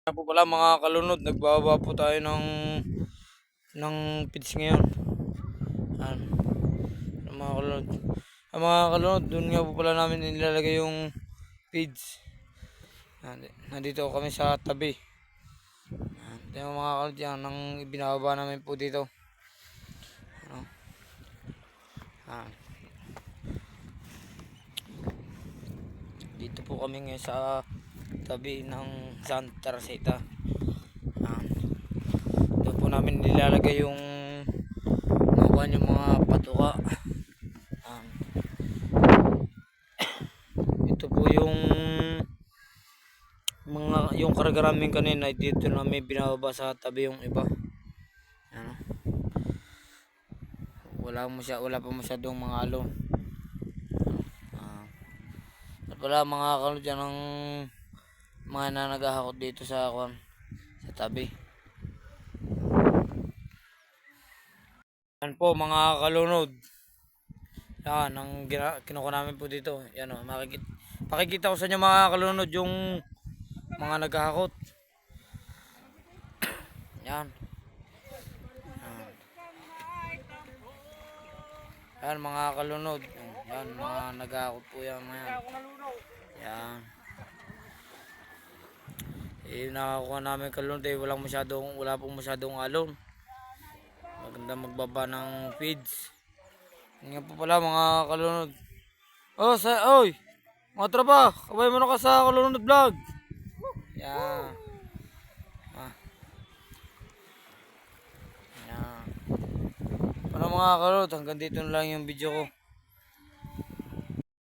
Ano po pala mga kalunod, nagbababa po tayo ng feeds ngayon. Ano, mga kalunod. Mga kalunod, doon nga po pala namin nilalagay yung feeds. Nandito kami sa tabi. Ito yung mga kalunod yan, ang ibinababa namin po dito. Ano? Dito po kami ngayon sa tabi ng Santa Rosita. Doon po namin nilalagay yung mga patuka. Ito po yung karga namin kanina, dito namin binababa sa tabi yung iba. Ano? Wala pa masyadong mga alon. Wala mga kalunod yan ang mga nanagahakot dito sa tabi. Yan po mga kalunod. Yan ang kinukuha namin po dito. Yan o, pakikita ko sa inyo mga kalunod yung mga naghahakot. Yan. Yan mga kalunod. Yan mga naghahakot po yan. Yan. Nakakuha namin kalunod wala pong masyadong alon. Maganda magbaba ng feeds. Yan po pala mga kalunod. Oy! Mga tropa, kabay mo na ka sa Kalunod Vlog. Yan. Yan. Para mga kalunod, hanggang dito na lang yung video ko.